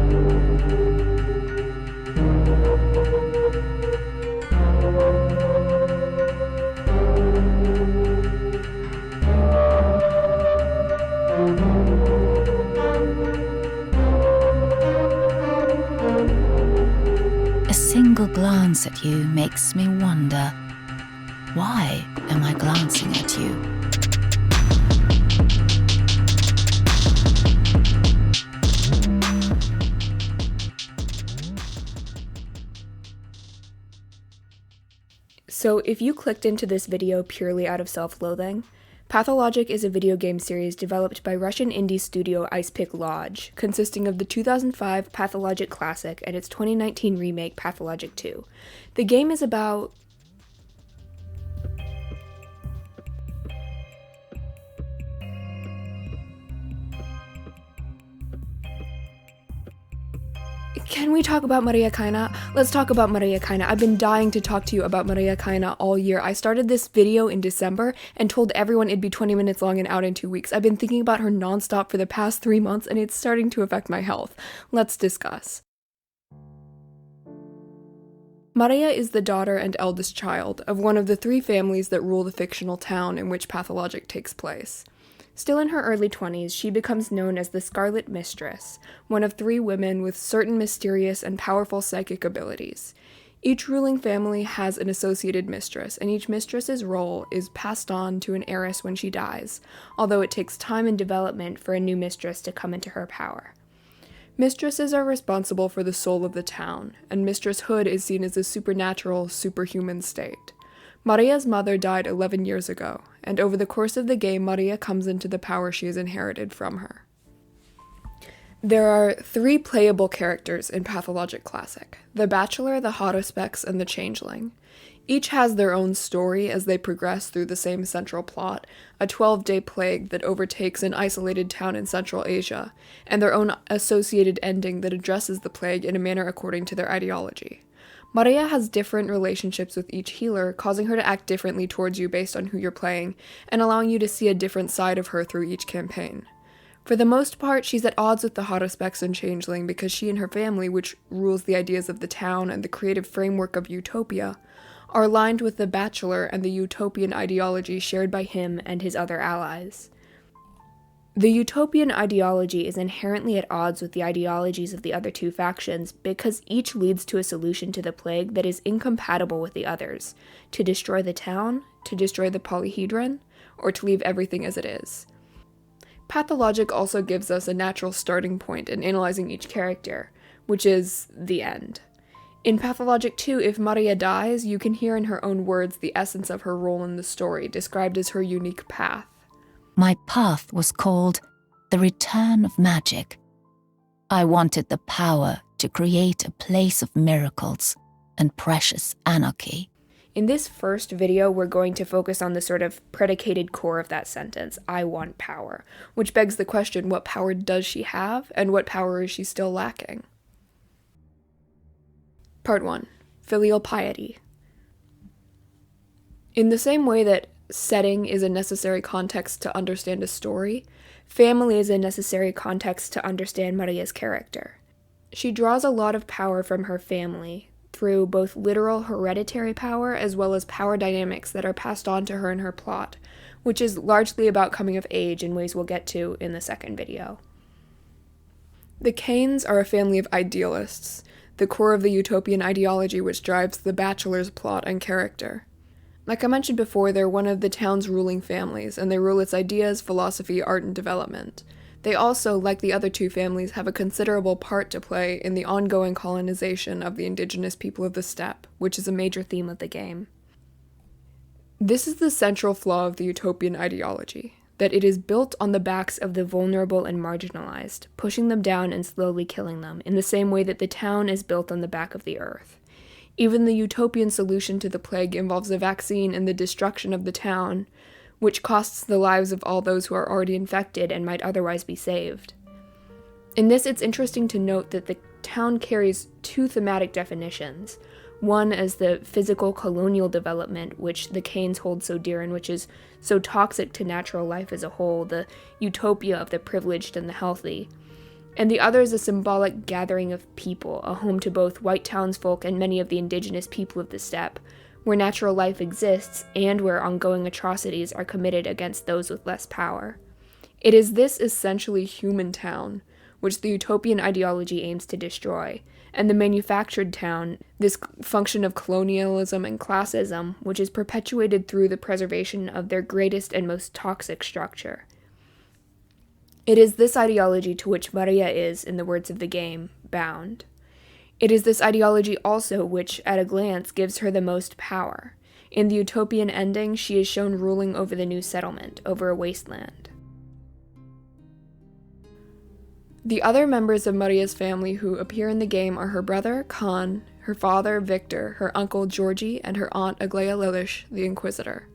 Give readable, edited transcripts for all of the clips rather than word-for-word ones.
A single glance at you makes me wonder, why am I glancing at you? So if you clicked into this video purely out of self-loathing, Pathologic is a video game series developed by Russian indie studio Icepick Lodge, consisting of the 2005 Pathologic Classic and its 2019 remake Pathologic 2. The game is about... Can we talk about Maria Kaina? Let's talk about Maria Kaina. I've been dying to talk to you about Maria Kaina all year. I started this video in December and told everyone it'd be 20 minutes long and out in 2 weeks. I've been thinking about her nonstop for the past 3 months and it's starting to affect my health. Let's discuss. Maria is the daughter and eldest child of one of the 3 families that rule the fictional town in which Pathologic takes place. Still in her early 20s, she becomes known as the Scarlet Mistress, one of 3 women with certain mysterious and powerful psychic abilities. Each ruling family has an associated mistress, and each mistress's role is passed on to an heiress when she dies, although it takes time and development for a new mistress to come into her power. Mistresses are responsible for the soul of the town, and mistresshood is seen as a supernatural, superhuman state. Maria's mother died 11 years ago, and over the course of the game, Maria comes into the power she has inherited from her. There are 3 playable characters in Pathologic Classic: the Bachelor, the Haruspex, and the Changeling. Each has their own story as they progress through the same central plot, a 12-day plague that overtakes an isolated town in Central Asia, and their own associated ending that addresses the plague in a manner according to their ideology. Maria has different relationships with each healer, causing her to act differently towards you based on who you're playing, and allowing you to see a different side of her through each campaign. For the most part, she's at odds with the Haruspex and Changeling because she and her family, which rules the ideas of the town and the creative framework of utopia, are aligned with the Bachelor and the utopian ideology shared by him and his other allies. The utopian ideology is inherently at odds with the ideologies of the other 2 factions because each leads to a solution to the plague that is incompatible with the others: to destroy the town, to destroy the polyhedron, or to leave everything as it is. Pathologic also gives us a natural starting point in analyzing each character, which is the end. In Pathologic 2, if Maria dies, you can hear in her own words the essence of her role in the story, described as her unique path. My path was called the Return of Magic. I wanted the power to create a place of miracles and precious anarchy. In this first video, we're going to focus on the sort of predicated core of that sentence, I want power, which begs the question, what power does she have, and what power is she still lacking? Part 1. Filial piety. In the same way that setting is a necessary context to understand a story, family is a necessary context to understand Maria's character. She draws a lot of power from her family, through both literal hereditary power as well as power dynamics that are passed on to her in her plot, which is largely about coming of age in ways we'll get to in the second video. The Kains are a family of idealists, the core of the utopian ideology which drives the Bachelor's plot and character. Like I mentioned before, they're one of the town's ruling families, and they rule its ideas, philosophy, art, and development. They also, like the other 2 families, have a considerable part to play in the ongoing colonization of the indigenous people of the steppe, which is a major theme of the game. This is the central flaw of the utopian ideology, that it is built on the backs of the vulnerable and marginalized, pushing them down and slowly killing them, in the same way that the town is built on the back of the earth. Even the utopian solution to the plague involves a vaccine and the destruction of the town, which costs the lives of all those who are already infected and might otherwise be saved. In this, it's interesting to note that the town carries 2 thematic definitions. One as the physical colonial development, which the Kains hold so dear and which is so toxic to natural life as a whole, the utopia of the privileged and the healthy. and the other is a symbolic gathering of people, a home to both white townsfolk and many of the indigenous people of the steppe, where natural life exists and where ongoing atrocities are committed against those with less power. It is this essentially human town which the utopian ideology aims to destroy, and the manufactured town, this function of colonialism and classism, which is perpetuated through the preservation of their greatest and most toxic structure. It is this ideology to which Maria is, in the words of the game, bound. It is this ideology also which, at a glance, gives her the most power. In the utopian ending, she is shown ruling over the new settlement, over a wasteland. The other members of Maria's family who appear in the game are her brother, Khan, her father, Victor, her uncle, Georgie, and her aunt, Aglaia Lilish, the Inquisitor.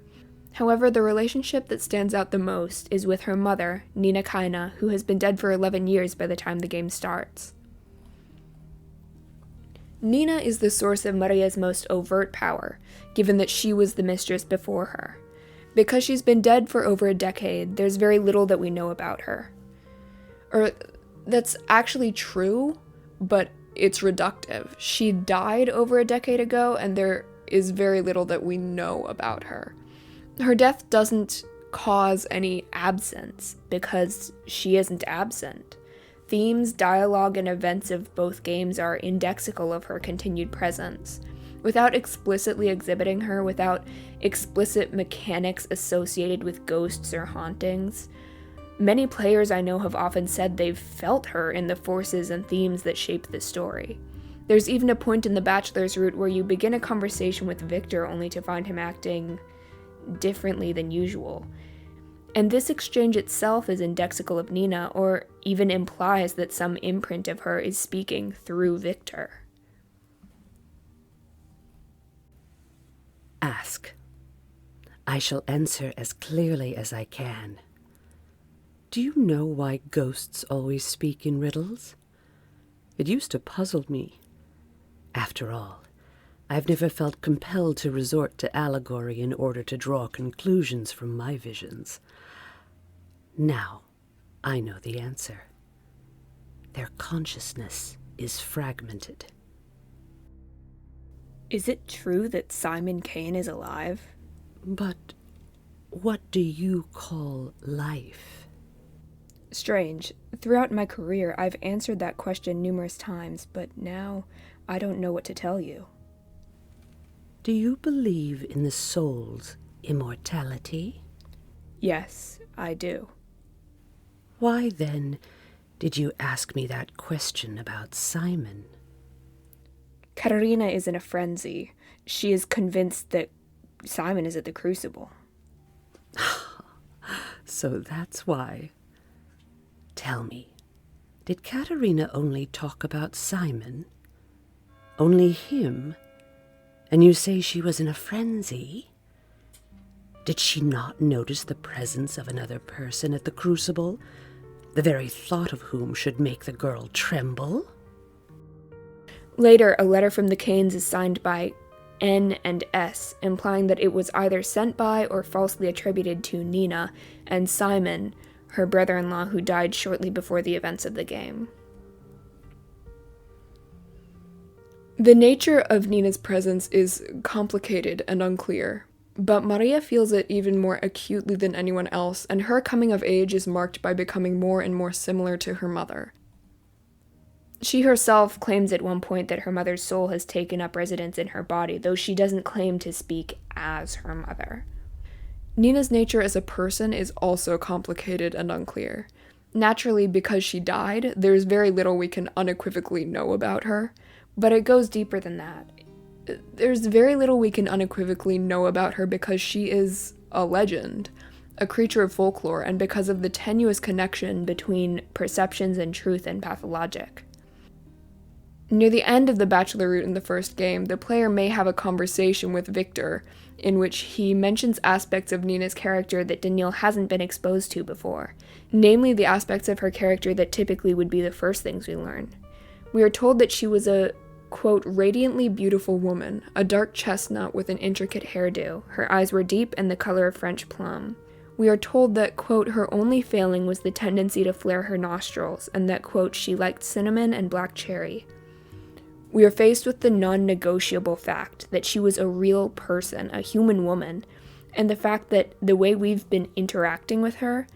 However, the relationship that stands out the most is with her mother, Ninakaina, who has been dead for 11 years by the time the game starts. Nina is the source of Maria's most overt power, given that she was the mistress before her. Because she's been dead for over a decade, there's very little that we know about her. That's actually true, but it's reductive. She died over a decade ago, and there is very little that we know about her. Her death doesn't cause any absence, because she isn't absent. Themes, dialogue, and events of both games are indexical of her continued presence. Without explicitly exhibiting her, without explicit mechanics associated with ghosts or hauntings, many players I know have often said they've felt her in the forces and themes that shape the story. There's even a point in the Bachelor's route where you begin a conversation with Victor only to find him acting differently than usual. And this exchange itself is indexical of Nina, or even implies that some imprint of her is speaking through Victor. Ask. I shall answer as clearly as I can. Do you know why ghosts always speak in riddles? It used to puzzle me. After all, I've never felt compelled to resort to allegory in order to draw conclusions from my visions. Now, I know the answer. Their consciousness is fragmented. Is it true that Simon Kane is alive? But what do you call life? Strange. Throughout my career, I've answered that question numerous times, but now I don't know what to tell you. Do you believe in the soul's immortality? Yes, I do. Why, then, did you ask me that question about Simon? Katarina is in a frenzy. She is convinced that Simon is at the Crucible. So that's why. Tell me, did Katarina only talk about Simon? Only him? And you say she was in a frenzy? Did she not notice the presence of another person at the Crucible, the very thought of whom should make the girl tremble? Later, a letter from the Kanes is signed by N and S, implying that it was either sent by or falsely attributed to Nina and Simon, her brother-in-law who died shortly before the events of the game. The nature of Nina's presence is complicated and unclear, but Maria feels it even more acutely than anyone else, and her coming of age is marked by becoming more and more similar to her mother. She herself claims at one point that her mother's soul has taken up residence in her body, though she doesn't claim to speak as her mother. Nina's nature as a person is also complicated and unclear. Naturally, because she died, there's very little we can unequivocally know about her, but it goes deeper than that. There's very little we can unequivocally know about her because she is a legend, a creature of folklore, and because of the tenuous connection between perceptions and truth in Pathologic. Near the end of the Bachelor route in the first game, the player may have a conversation with Victor, in which he mentions aspects of Nina's character that Danielle hasn't been exposed to before, namely the aspects of her character that typically would be the first things we learn. We are told that she was a, quote, radiantly beautiful woman, a dark chestnut with an intricate hairdo. Her eyes were deep and the color of French plum. We are told that, quote, her only failing was the tendency to flare her nostrils, and that, quote, she liked cinnamon and black cherry. We are faced with the non-negotiable fact that she was a real person, a human woman, and the fact that the way we've been interacting with her,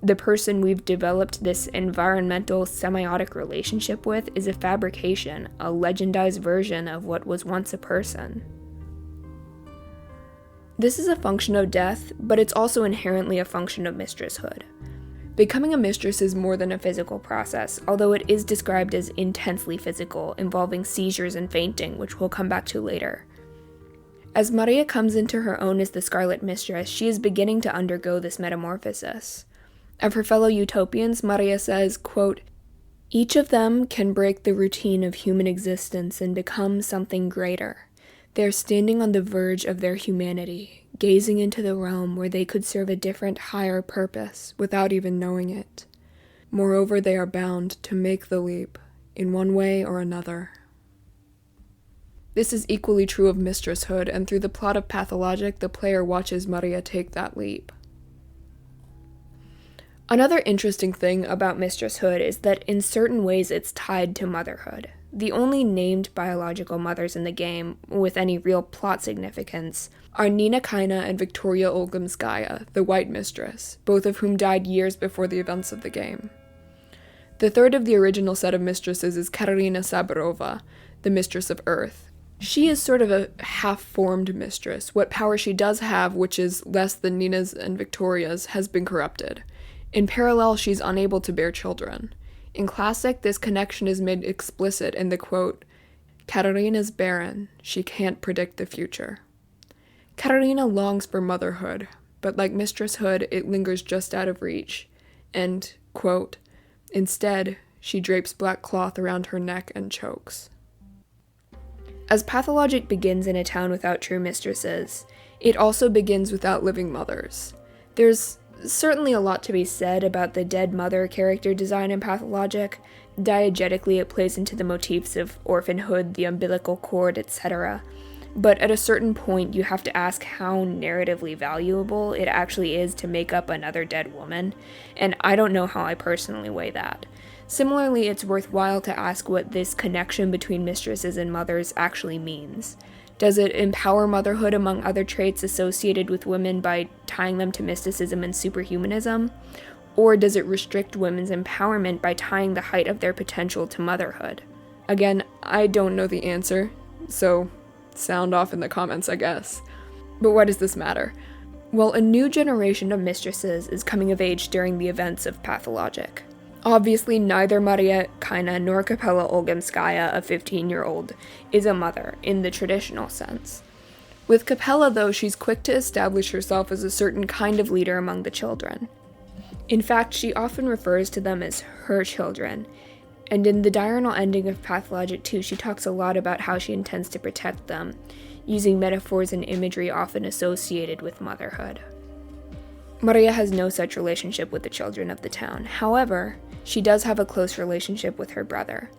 the person we've developed this environmental semiotic relationship with, is a fabrication, a legendized version of what was once a person. This is a function of death, but it's also inherently a function of mistresshood. Becoming a mistress is more than a physical process, although it is described as intensely physical, involving seizures and fainting, which we'll come back to later. As Maria comes into her own as the Scarlet Mistress, she is beginning to undergo this metamorphosis. Of her fellow utopians, Maria says, quote, each of them can break the routine of human existence and become something greater. They are standing on the verge of their humanity, gazing into the realm where they could serve a different, higher purpose without even knowing it. Moreover, they are bound to make the leap, in one way or another. This is equally true of mistresshood, and through the plot of Pathologic, the player watches Maria take that leap. Another interesting thing about mistresshood is that in certain ways it's tied to motherhood. The only named biological mothers in the game, with any real plot significance, are ninakaina and Victoria Olgomskaya, the White Mistress, both of whom died years before the events of the game. The third of the original set of mistresses is Katerina Saburova, the Mistress of Earth. She is sort of a half-formed mistress. What power she does have, which is less than Nina's and Victoria's, has been corrupted. In parallel, she's unable to bear children. In Classic, this connection is made explicit in the quote, Katerina's barren, she can't predict the future. Katerina longs for motherhood, but like mistresshood, it lingers just out of reach, and, quote, instead, she drapes black cloth around her neck and chokes. As Pathologic begins in a town without true mistresses, it also begins without living mothers. There's certainly a lot to be said about the dead mother character design in Pathologic. Diegetically, it plays into the motifs of orphanhood, the umbilical cord, etc. But at a certain point, you have to ask how narratively valuable it actually is to make up another dead woman, and I don't know how I personally weigh that. Similarly, it's worthwhile to ask what this connection between mistresses and mothers actually means. Does it empower motherhood among other traits associated with women by tying them to mysticism and superhumanism? Or does it restrict women's empowerment by tying the height of their potential to motherhood? Again, I don't know the answer, so sound off in the comments, I guess. But why does this matter? Well, a new generation of mistresses is coming of age during the events of Pathologic. Obviously, neither Maria Kaina nor Capella Olgomskaya, a 15-year-old, is a mother in the traditional sense. With Capella, though, she's quick to establish herself as a certain kind of leader among the children. In fact, she often refers to them as her children, and in the diurnal ending of Pathologic 2, she talks a lot about how she intends to protect them, using metaphors and imagery often associated with motherhood. Maria has no such relationship with the children of the town. However, she does have a close relationship with her brother.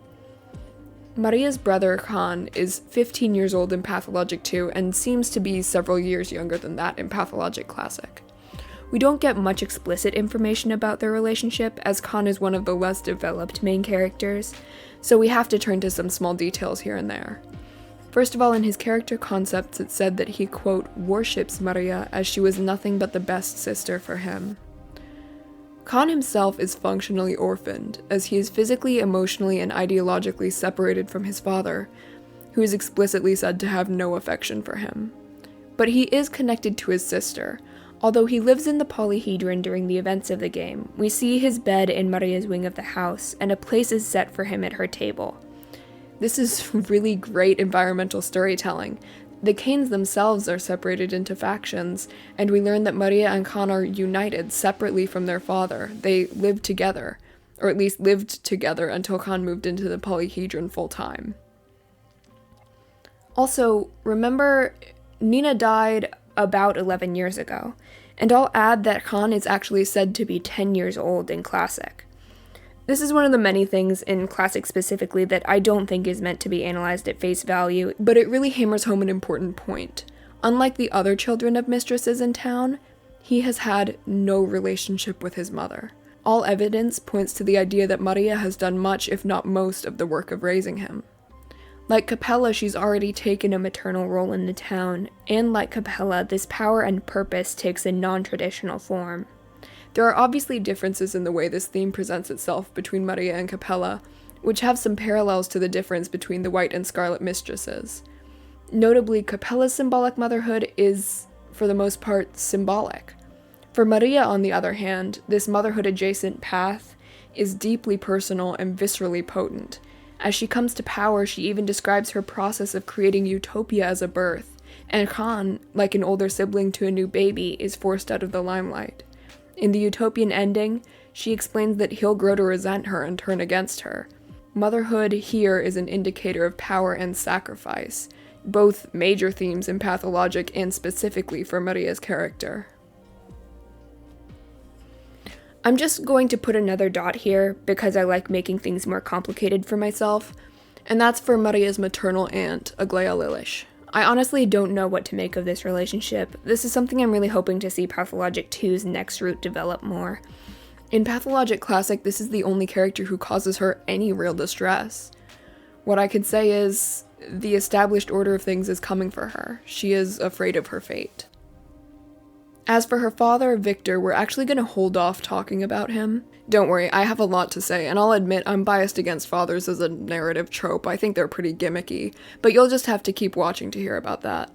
Maria's brother, Khan, is 15 years old in Pathologic 2 and seems to be several years younger than that in Pathologic Classic. We don't get much explicit information about their relationship, as Khan is one of the less developed main characters, so we have to turn to some small details here and there. First of all, in his character concepts, it's said that he, quote, worships Maria as she was nothing but the best sister for him. Khan himself is functionally orphaned, as he is physically, emotionally, and ideologically separated from his father, who is explicitly said to have no affection for him. But he is connected to his sister. Although he lives in the polyhedron during the events of the game, we see his bed in Maria's wing of the house, and a place is set for him at her table. This is really great environmental storytelling. The Kains themselves are separated into factions, and we learn that Maria and Khan are united separately from their father. They live together, or at least lived together until Khan moved into the polyhedron full-time. Also, remember, Nina died about 11 years ago, and I'll add that Khan is actually said to be 10 years old in Classic. This is one of the many things in Classic specifically that I don't think is meant to be analyzed at face value, but it really hammers home an important point. Unlike the other children of mistresses in town, He has had no relationship with his mother. All evidence points to the idea that Maria has done much, if not most, of the work of raising him. Like Capella, she's already taken a maternal role in the town, and like Capella, this power and purpose takes a non-traditional form. There are obviously differences in the way this theme presents itself between Maria and Capella, which have some parallels to the difference between the White and Scarlet Mistresses. Notably, Capella's symbolic motherhood is, for the most part, symbolic. For Maria, on the other hand, this motherhood-adjacent path is deeply personal and viscerally potent. As she comes to power, she even describes her process of creating utopia as a birth, and Khan, like an older sibling to a new baby, is forced out of the limelight. In the utopian ending, she explains that he'll grow to resent her and turn against her. Motherhood here is an indicator of power and sacrifice, both major themes in Pathologic and specifically for Maria's character. I'm just going to put another dot here because I like making things more complicated for myself, and that's for Maria's maternal aunt, Aglaia Lilish. I honestly don't know what to make of this relationship. This is something I'm really hoping to see Pathologic 2's next route develop more. In Pathologic Classic, this is the only character who causes her any real distress. What I could say is, the established order of things is coming for her. She is afraid of her fate. As for her father, Victor, we're actually going to hold off talking about him. Don't worry, I have a lot to say, and I'll admit I'm biased against fathers as a narrative trope. I think they're pretty gimmicky, but you'll just have to keep watching to hear about that.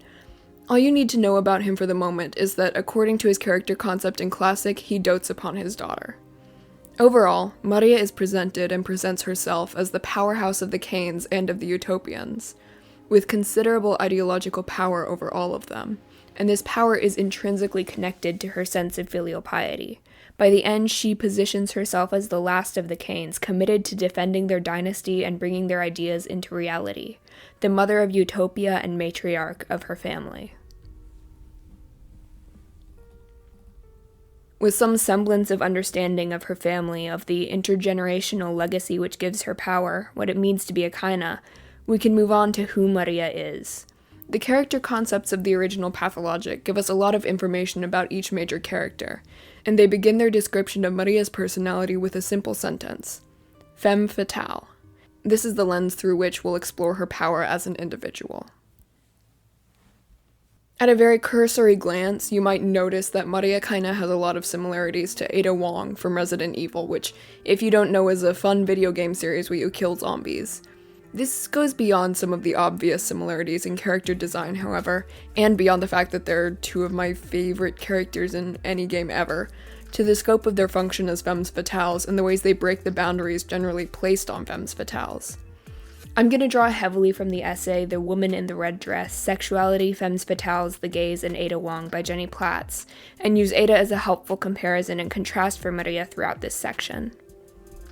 All you need to know about him for the moment is that, according to his character concept in Classic, he dotes upon his daughter. Overall, Maria is presented and presents herself as the powerhouse of the Cains and of the Utopians, with considerable ideological power over all of them, and this power is intrinsically connected to her sense of filial piety. By the end, she positions herself as the last of the Cains, committed to defending their dynasty and bringing their ideas into reality, the mother of utopia and matriarch of her family. With some semblance of understanding of her family, of the intergenerational legacy which gives her power, what it means to be a Kaina, we can move on to who Maria is. The character concepts of the original Pathologic give us a lot of information about each major character, and they begin their description of Maria's personality with a simple sentence: femme fatale. This is the lens through which we'll explore her power as an individual. At a very cursory glance, you might notice that Maria Kaina has a lot of similarities to Ada Wong from Resident Evil, which, if you don't know, is a fun video game series where you kill zombies. This goes beyond some of the obvious similarities in character design, however, and beyond the fact that they're two of my favorite characters in any game ever, to the scope of their function as femmes fatales and the ways they break the boundaries generally placed on femmes fatales. I'm going to draw heavily from the essay The Woman in the Red Dress, Sexuality, Femmes Fatales, the Gaze, and Ada Wong by Jenny Platts, and use Ada as a helpful comparison and contrast for Maria throughout this section.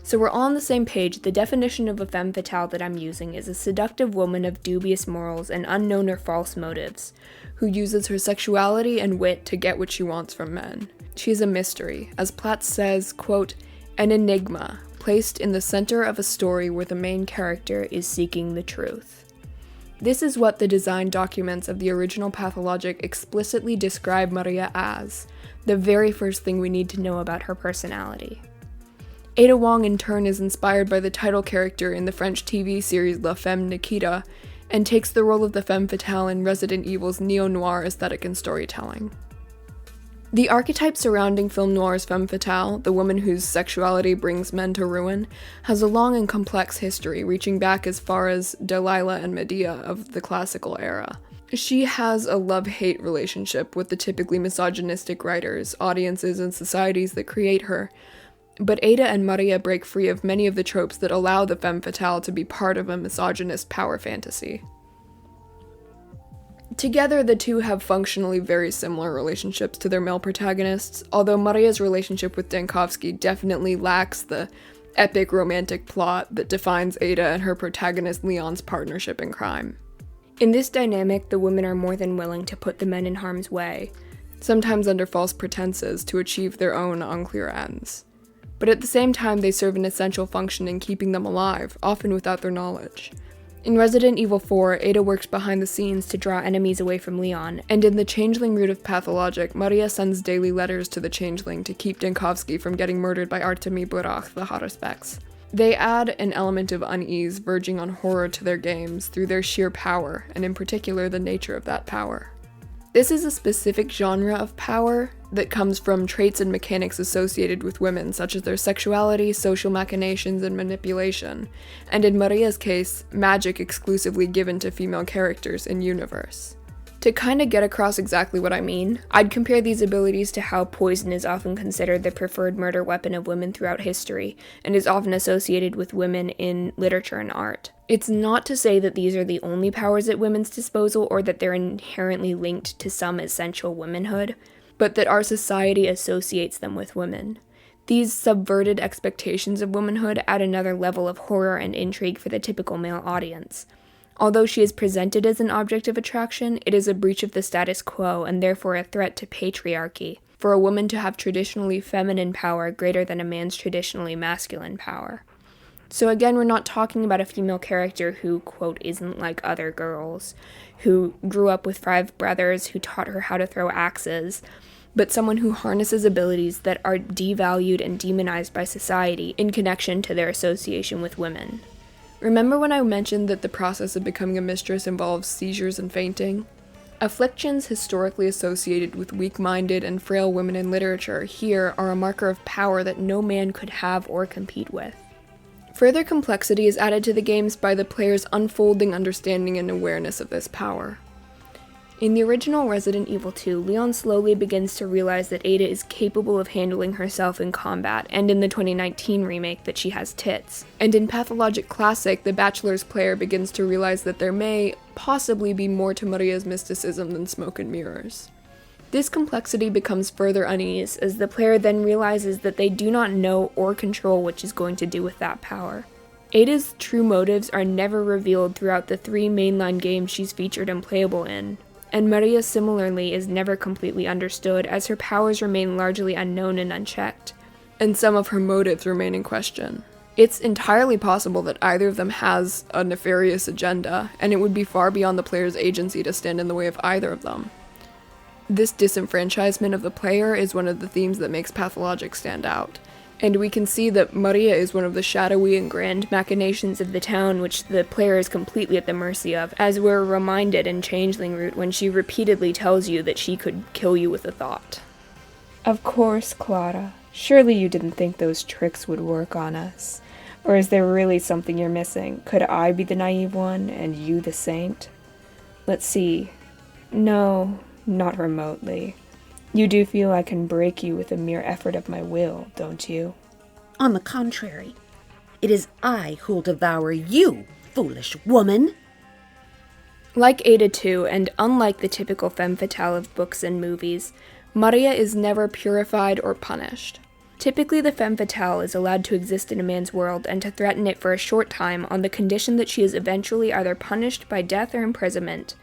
So we're all on the same page. The definition of a femme fatale that I'm using is a seductive woman of dubious morals and unknown or false motives, who uses her sexuality and wit to get what she wants from men. She is a mystery, as Platts says, quote, an enigma, placed in the center of a story where the main character is seeking the truth. This is what the design documents of the original Pathologic explicitly describe Maria as, the very first thing we need to know about her personality. Ada Wong in turn is inspired by the title character in the French TV series La Femme Nikita, and takes the role of the femme fatale in Resident Evil's neo-noir aesthetic and storytelling. The archetype surrounding film noir's femme fatale, the woman whose sexuality brings men to ruin, has a long and complex history reaching back as far as Delilah and Medea of the classical era. She has a love-hate relationship with the typically misogynistic writers, audiences, and societies that create her, but Ada and Maria break free of many of the tropes that allow the femme fatale to be part of a misogynist power fantasy. Together, the two have functionally very similar relationships to their male protagonists, although Maria's relationship with Dankovsky definitely lacks the epic romantic plot that defines Ada and her protagonist Leon's partnership in crime. In this dynamic, the women are more than willing to put the men in harm's way, sometimes under false pretenses to achieve their own unclear ends. But at the same time, they serve an essential function in keeping them alive, often without their knowledge. In Resident Evil 4, Ada works behind the scenes to draw enemies away from Leon, and in the Changeling route of Pathologic, Maria sends daily letters to the Changeling to keep Denkovsky from getting murdered by Artemi Burach, the Haruspex. They add an element of unease verging on horror to their games through their sheer power, and in particular the nature of that power. This is a specific genre of power that comes from traits and mechanics associated with women, such as their sexuality, social machinations, and manipulation, and in Maria's case, magic exclusively given to female characters in universe. To kinda get across exactly what I mean, I'd compare these abilities to how poison is often considered the preferred murder weapon of women throughout history, and is often associated with women in literature and art. It's not to say that these are the only powers at women's disposal, or that they're inherently linked to some essential womanhood, but that our society associates them with women. These subverted expectations of womanhood add another level of horror and intrigue for the typical male audience. Although she is presented as an object of attraction, it is a breach of the status quo and therefore a threat to patriarchy, for a woman to have traditionally feminine power greater than a man's traditionally masculine power. So again, we're not talking about a female character who, quote, isn't like other girls, who grew up with 5 brothers who taught her how to throw axes, but someone who harnesses abilities that are devalued and demonized by society in connection to their association with women. Remember when I mentioned that the process of becoming a mistress involves seizures and fainting? Afflictions historically associated with weak-minded and frail women in literature here are a marker of power that no man could have or compete with. Further complexity is added to the games by the player's unfolding understanding and awareness of this power. In the original Resident Evil 2, Leon slowly begins to realize that Ada is capable of handling herself in combat, and in the 2019 remake that she has tits. And in Pathologic Classic, the Bachelor's player begins to realize that there may possibly be more to Maria's mysticism than smoke and mirrors. This complexity becomes further unease as the player then realizes that they do not know or control what she's going to do with that power. Ada's true motives are never revealed throughout the 3 mainline games she's featured and playable in, and Maria similarly is never completely understood as her powers remain largely unknown and unchecked, and some of her motives remain in question. It's entirely possible that either of them has a nefarious agenda, and it would be far beyond the player's agency to stand in the way of either of them. This disenfranchisement of the player is one of the themes that makes Pathologic stand out, and we can see that Maria is one of the shadowy and grand machinations of the town which the player is completely at the mercy of, as we're reminded in Changeling Route when she repeatedly tells you that she could kill you with a thought. Of course, Clara. Surely you didn't think those tricks would work on us. Or is there really something you're missing? Could I be the naive one, and you the saint? Let's see. No, not remotely. You do feel I can break you with a mere effort of my will, don't you? On the contrary, it is I who'll devour you, foolish woman. Like Ada 2, and unlike the typical femme fatale of books and movies, Maria is never purified or punished. Typically, the femme fatale is allowed to exist in a man's world and to threaten it for a short time on the condition that she is eventually either punished by death or imprisonment,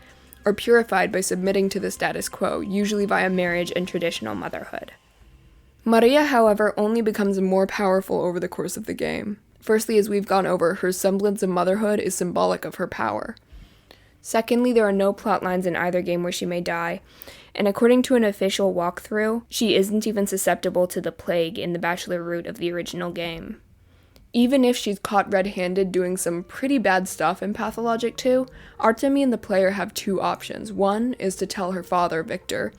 or purified by submitting to the status quo, usually via marriage and traditional motherhood. Maria, however, only becomes more powerful over the course of the game. Firstly, as we've gone over, her semblance of motherhood is symbolic of her power. Secondly, there are no plot lines in either game where she may die, and according to an official walkthrough, she isn't even susceptible to the plague in the Bachelor route of the original game. Even if she's caught red-handed doing some pretty bad stuff in Pathologic 2, Artemi and the player have 2 options. One is to tell her father, Victor,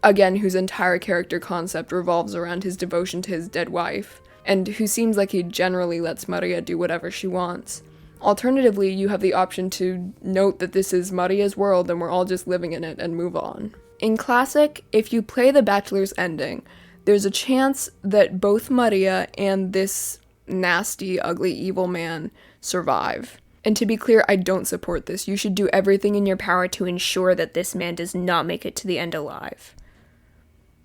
again, whose entire character concept revolves around his devotion to his dead wife, and who seems like he generally lets Maria do whatever she wants. Alternatively, you have the option to note that this is Maria's world and we're all just living in it and move on. In Classic, if you play the Bachelor's ending, there's a chance that both Maria and this nasty, ugly, evil man survive. And to be clear, I don't support this. You should do everything in your power to ensure that this man does not make it to the end alive.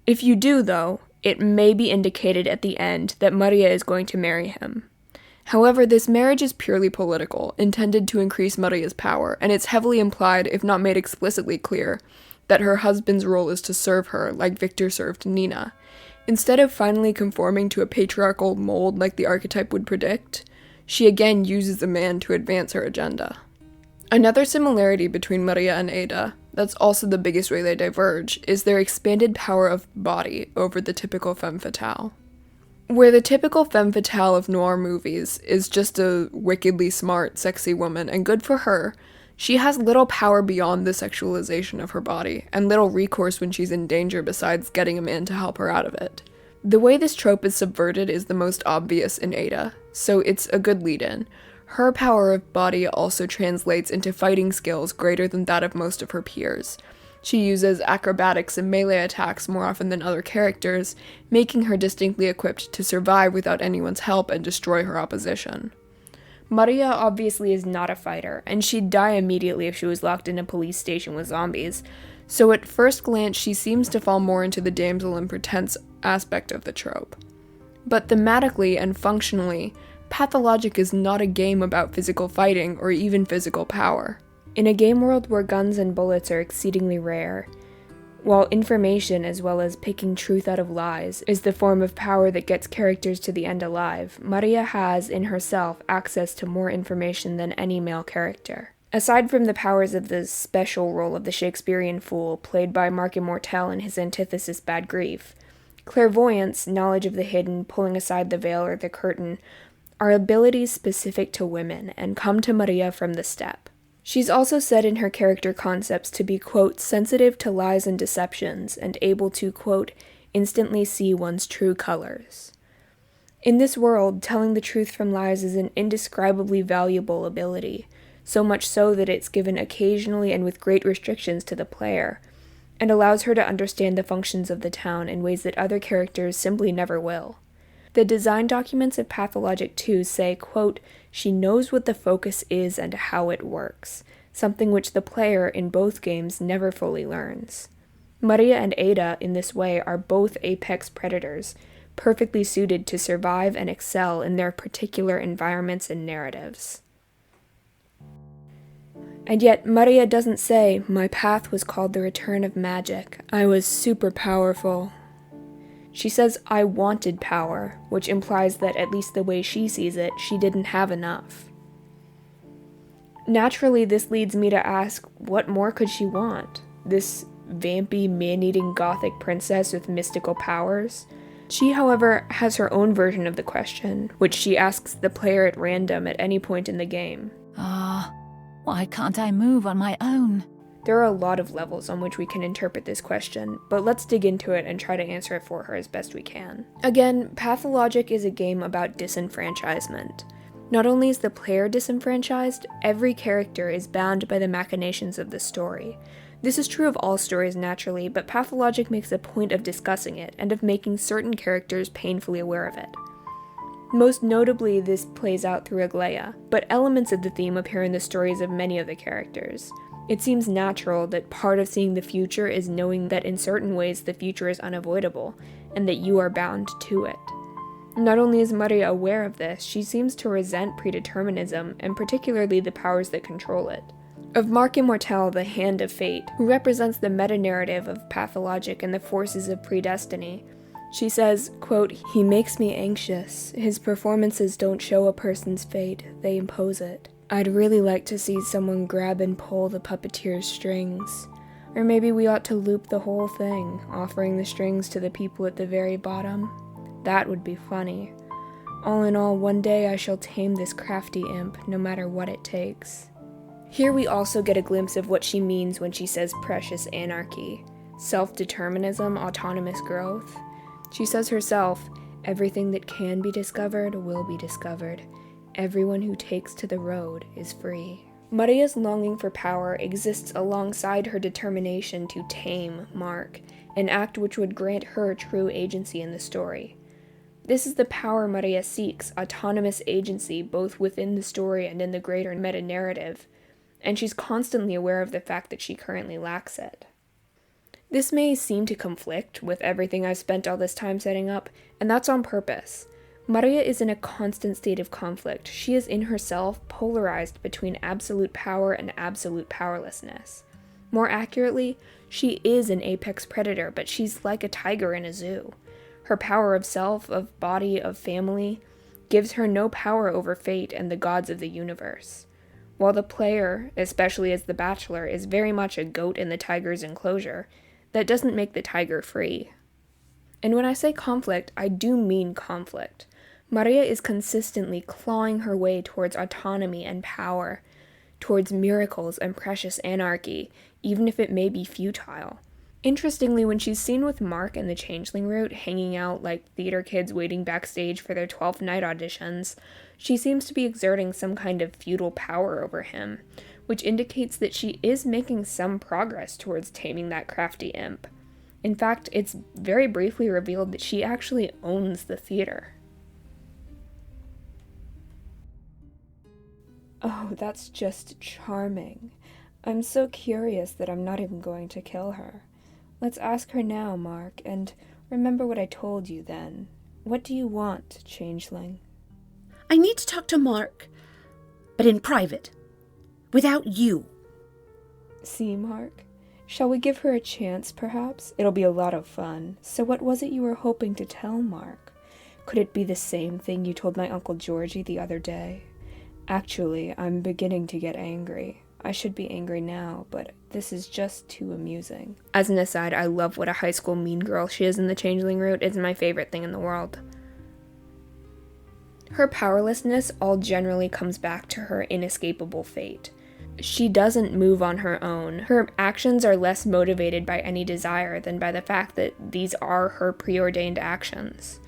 If you do, though, it may be indicated at the end that Maria is going to marry him. However, this marriage is purely political, intended to increase Maria's power, and it's heavily implied, if not made explicitly clear, that her husband's role is to serve her, like Victor served Nina. Instead of finally conforming to a patriarchal mold like the archetype would predict, she again uses a man to advance her agenda. Another similarity between Maria and Ada, that's also the biggest way they diverge, is their expanded power of body over the typical femme fatale. Where the typical femme fatale of noir movies is just a wickedly smart, sexy woman, and good for her, she has little power beyond the sexualization of her body, and little recourse when she's in danger besides getting a man to help her out of it. The way this trope is subverted is the most obvious in Ada, so it's a good lead-in. Her power of body also translates into fighting skills greater than that of most of her peers. She uses acrobatics and melee attacks more often than other characters, making her distinctly equipped to survive without anyone's help and destroy her opposition. Maria obviously is not a fighter, and she'd die immediately if she was locked in a police station with zombies, so at first glance she seems to fall more into the damsel in pretense aspect of the trope. But thematically and functionally, Pathologic is not a game about physical fighting or even physical power. In a game world where guns and bullets are exceedingly rare, while information as well as picking truth out of lies is the form of power that gets characters to the end alive, Maria has, in herself, access to more information than any male character. Aside from the powers of the special role of the Shakespearean fool, played by Mark Immortel in his antithesis Badgrief, clairvoyance, knowledge of the hidden, pulling aside the veil or the curtain, are abilities specific to women and come to Maria from the steppe. She's also said in her character concepts to be, quote, sensitive to lies and deceptions and able to, quote, instantly see one's true colors. In this world, telling the truth from lies is an indescribably valuable ability, so much so that it's given occasionally and with great restrictions to the player, and allows her to understand the functions of the town in ways that other characters simply never will. The design documents of Pathologic 2 say, quote, she knows what the focus is and how it works, something which the player in both games never fully learns. Maria and Ada, in this way, are both apex predators, perfectly suited to survive and excel in their particular environments and narratives. And yet, Maria doesn't say, my path was called the return of magic. I was super powerful. She says, I wanted power, which implies that, at least the way she sees it, she didn't have enough. Naturally, this leads me to ask, what more could she want? This vampy, man-eating gothic princess with mystical powers? She, however, has her own version of the question, which she asks the player at random at any point in the game. Why can't I move on my own? There are a lot of levels on which we can interpret this question, but let's dig into it and try to answer it for her as best we can. Again, Pathologic is a game about disenfranchisement. Not only is the player disenfranchised, every character is bound by the machinations of the story. This is true of all stories naturally, but Pathologic makes a point of discussing it, and of making certain characters painfully aware of it. Most notably, this plays out through Aglaia, but elements of the theme appear in the stories of many of the characters. It seems natural that part of seeing the future is knowing that in certain ways the future is unavoidable, and that you are bound to it. Not only is Maria aware of this, she seems to resent predeterminism, and particularly the powers that control it. Of Mark Immortel, the Hand of Fate, who represents the meta-narrative of Pathologic and the forces of predestiny, she says, quote, he makes me anxious. His performances don't show a person's fate, they impose it. I'd really like to see someone grab and pull the puppeteer's strings. Or maybe we ought to loop the whole thing, offering the strings to the people at the very bottom. That would be funny. All in all, one day I shall tame this crafty imp, no matter what it takes. Here we also get a glimpse of what she means when she says precious anarchy. Self-determinism, autonomous growth. She says herself, everything that can be discovered will be discovered. Everyone who takes to the road is free. Maria's longing for power exists alongside her determination to tame Mark, an act which would grant her true agency in the story. This is the power Maria seeks, autonomous agency both within the story and in the greater meta-narrative, and she's constantly aware of the fact that she currently lacks it. This may seem to conflict with everything I've spent all this time setting up, and that's on purpose. Maria is in a constant state of conflict. She is in herself polarized between absolute power and absolute powerlessness. More accurately, she is an apex predator, but she's like a tiger in a zoo. Her power of self, of body, of family, gives her no power over fate and the gods of the universe. while the player, especially as the bachelor, is very much a goat in the tiger's enclosure, that doesn't make the tiger free. And when I say conflict, I do mean conflict. Maria is consistently clawing her way towards autonomy and power, towards miracles and precious anarchy, even if it may be futile. Interestingly, when she's seen with Mark in the Changeling route, hanging out like theater kids waiting backstage for their 12th night auditions, she seems to be exerting some kind of feudal power over him, which indicates that she is making some progress towards taming that crafty imp. In fact, it's very briefly revealed that she actually owns the theater. Oh, that's just charming. I'm so curious that I'm not even going to kill her. Let's ask her now, Mark, and remember what I told you then. What do you want, Changeling? I need to talk to Mark, but in private, without you. See, Mark? Shall we give her a chance, perhaps? It'll be a lot of fun. So what was it you were hoping to tell Mark? Could it be the same thing you told my Uncle Georgie the other day? Actually, I'm beginning to get angry. I should be angry now, but this is just too amusing. As an aside, I love what a high school mean girl she is in the Changeling route. It's my favorite thing in the world. Her powerlessness all generally comes back to her inescapable fate. She doesn't move on her own. Her actions are less motivated by any desire than by the fact that these are her preordained actions.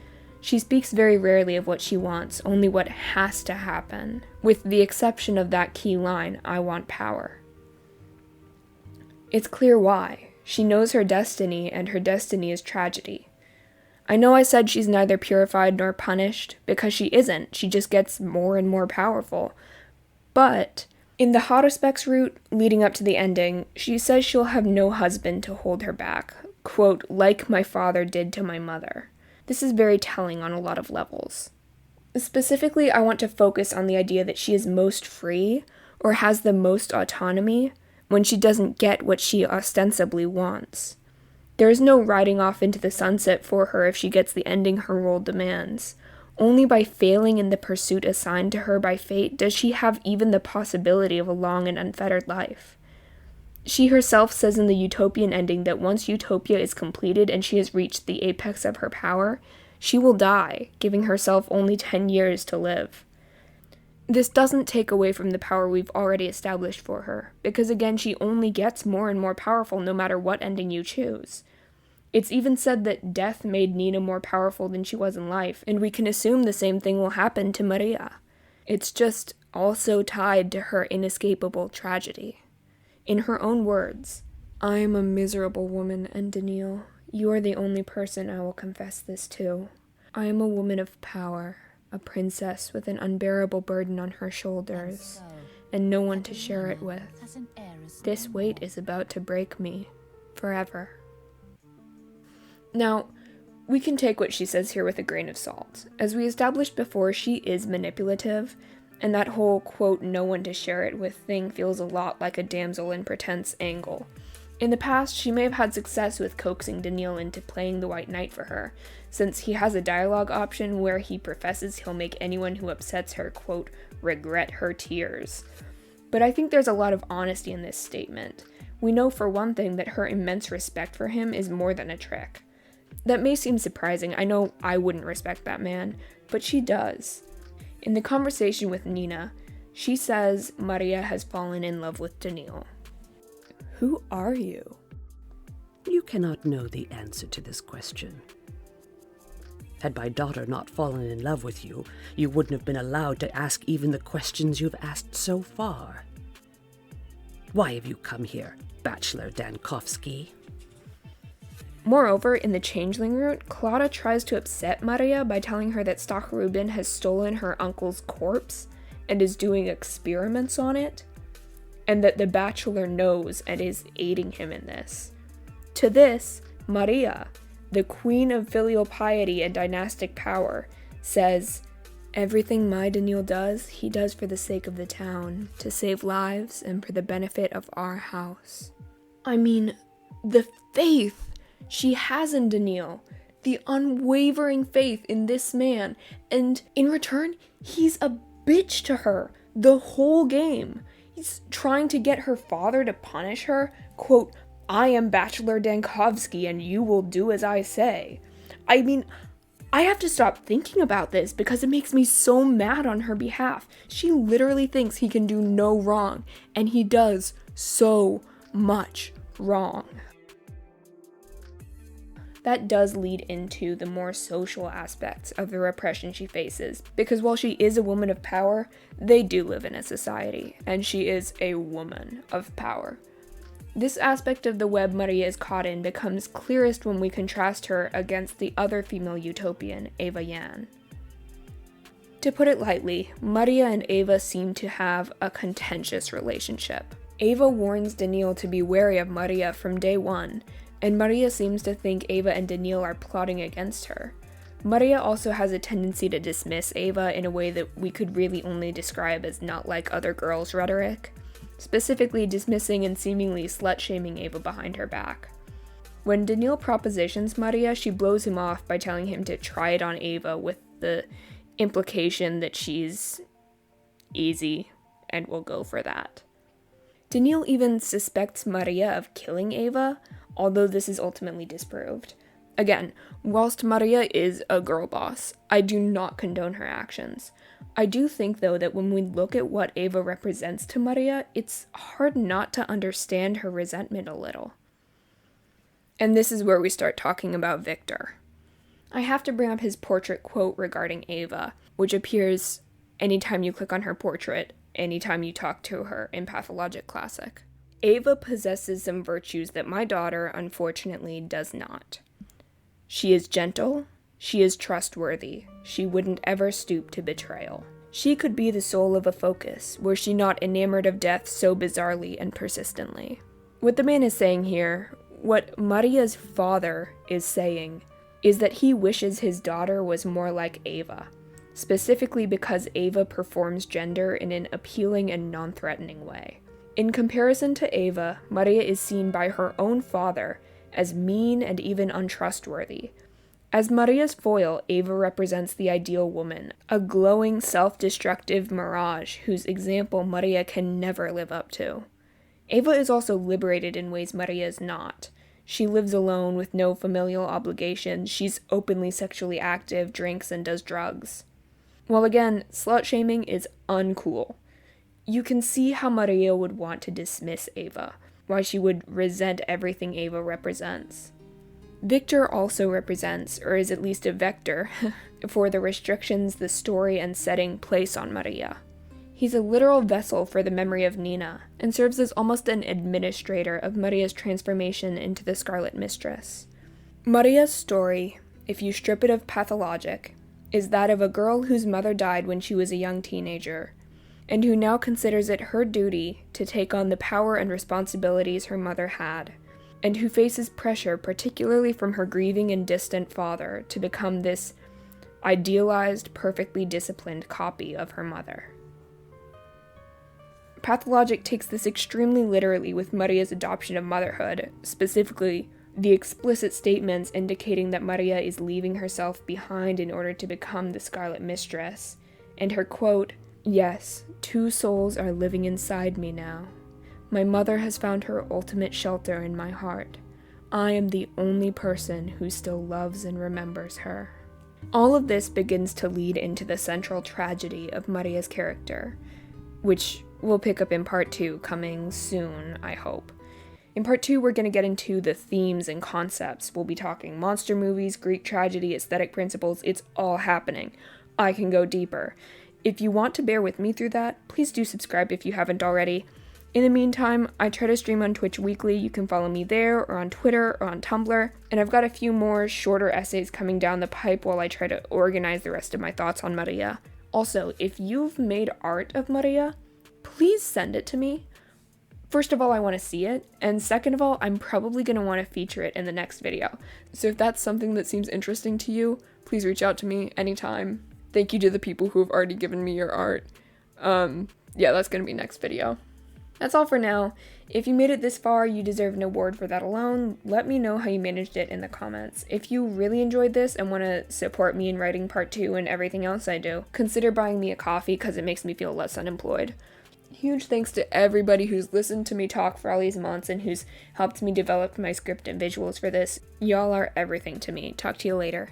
She speaks very rarely of what she wants, only what has to happen, with the exception of that key line, "I want power." It's clear why. She knows her destiny, and her destiny is tragedy. I know I said she's neither purified nor punished, because she isn't. She just gets more and more powerful. But in the Haruspex route, leading up to the ending, she says she'll have no husband to hold her back, quote, "like my father did to my mother." This is very telling on a lot of levels. Specifically, I want to focus on the idea that she is most free, or has the most autonomy, when she doesn't get what she ostensibly wants. There is no riding off into the sunset for her if she gets the ending her role demands. Only by failing in the pursuit assigned to her by fate does she have even the possibility of a long and unfettered life. She herself says in the utopian ending that once utopia is completed and she has reached the apex of her power, she will die, giving herself only 10 years to live. This doesn't take away from the power we've already established for her, because again, she only gets more and more powerful no matter what ending you choose. It's even said that death made Nina more powerful than she was in life, and we can assume the same thing will happen to Maria. It's just also tied to her inescapable tragedy. In her own words, "I am a miserable woman, and Daniil, you are the only person I will confess this to. I am a woman of power, a princess with an unbearable burden on her shoulders, and no one to share it with. This weight is about to break me, forever." Now, we can take what she says here with a grain of salt. As we established before, she is manipulative, and that whole, quote, "no one to share it with" thing feels a lot like a damsel in pretense angle. In the past, she may have had success with coaxing Daniil into playing the White Knight for her, since he has a dialogue option where he professes he'll make anyone who upsets her, quote, "regret her tears." But I think there's a lot of honesty in this statement. We know for one thing that her immense respect for him is more than a trick. That may seem surprising. I know I wouldn't respect that man, but she does. In the conversation with Nina, she says Maria has fallen in love with Daniil. Who are you? You cannot know the answer to this question. Had my daughter not fallen in love with you, you wouldn't have been allowed to ask even the questions you've asked so far. Why have you come here, Bachelor Dankovsky? Moreover, in the Changeling route, Clara tries to upset Maria by telling her that Stakharubin has stolen her uncle's corpse and is doing experiments on it, and that the Bachelor knows and is aiding him in this. To this, Maria, the queen of filial piety and dynastic power, says, "Everything my Daniil does, he does for the sake of the town, to save lives and for the benefit of our house." I mean, the faith she has in Daniil, the unwavering faith in this man, and in return, he's a bitch to her the whole game. He's trying to get her father to punish her. Quote, "I am Bachelor Dankovsky and you will do as I say." I mean, I have to stop thinking about this because it makes me so mad on her behalf. She literally thinks he can do no wrong, and he does so much wrong. That does lead into the more social aspects of the repression she faces, because while she is a woman of power, they do live in a society, and she is a woman of power. This aspect of the web Maria is caught in becomes clearest when we contrast her against the other female utopian, Eva Yan. To put it lightly, Maria and Eva seem to have a contentious relationship. Eva warns Daniil to be wary of Maria from day one, and Maria seems to think Eva and Daniil are plotting against her. Maria also has a tendency to dismiss Eva in a way that we could really only describe as not like other girls rhetoric, specifically dismissing and seemingly slut-shaming Eva behind her back. When Daniil propositions Maria, she blows him off by telling him to try it on Eva with the implication that she's easy and will go for that. Daniil even suspects Maria of killing Eva, although this is ultimately disproved. Again, whilst Maria is a girl boss, I do not condone her actions. I do think, though, that when we look at what Eva represents to Maria, it's hard not to understand her resentment a little. And this is where we start talking about Victor. I have to bring up his portrait quote regarding Eva, which appears anytime you click on her portrait, anytime you talk to her in Pathologic Classic. Eva possesses some virtues that my daughter, unfortunately, does not. She is gentle, she is trustworthy, she wouldn't ever stoop to betrayal. She could be the soul of a focus, were she not enamored of death so bizarrely and persistently. What the man is saying here, what Maria's father is saying, is that he wishes his daughter was more like Eva, specifically because Eva performs gender in an appealing and non-threatening way. In comparison to Eva, Maria is seen by her own father as mean and even untrustworthy. As Maria's foil, Eva represents the ideal woman, a glowing, self-destructive mirage whose example Maria can never live up to. Eva is also liberated in ways Maria is not. She lives alone with no familial obligations, she's openly sexually active, drinks, and does drugs. While again, slut-shaming is uncool. You can see how Maria would want to dismiss Eva, why she would resent everything Eva represents. Victor also represents, or is at least a vector, for the restrictions the story and setting place on Maria. He's a literal vessel for the memory of Nina, and serves as almost an administrator of Maria's transformation into the Scarlet Mistress. Maria's story, if you strip it of pathologic, is that of a girl whose mother died when she was a young teenager, and who now considers it her duty to take on the power and responsibilities her mother had, and who faces pressure particularly from her grieving and distant father to become this idealized, perfectly disciplined copy of her mother. Pathologic takes this extremely literally with Maria's adoption of motherhood, specifically the explicit statements indicating that Maria is leaving herself behind in order to become the Scarlet Mistress, and her quote, "Yes, two souls are living inside me now. My mother has found her ultimate shelter in my heart. I am the only person who still loves and remembers her." All of this begins to lead into the central tragedy of Maria's character, which we'll pick up in part 2, coming soon, I hope. In part 2, we're going to get into the themes and concepts. We'll be talking monster movies, Greek tragedy, aesthetic principles. It's all happening. I can go deeper. If you want to bear with me through that, please do subscribe if you haven't already. In the meantime, I try to stream on Twitch weekly. You can follow me there, or on Twitter, or on Tumblr. And I've got a few more shorter essays coming down the pipe while I try to organize the rest of my thoughts on Maria. Also, if you've made art of Maria, please send it to me. First of all, I want to see it, and second of all, I'm probably going to want to feature it in the next video. So if that's something that seems interesting to you, please reach out to me anytime. Thank you to the people who have already given me your art. Yeah, that's going to be next video. That's all for now. If you made it this far, you deserve an award for that alone. Let me know how you managed it in the comments. If you really enjoyed this and want to support me in writing part 2 and everything else I do, consider buying me a coffee because it makes me feel less unemployed. Huge thanks to everybody who's listened to me talk for all these months and who's helped me develop my script and visuals for this. Y'all are everything to me. Talk to you later.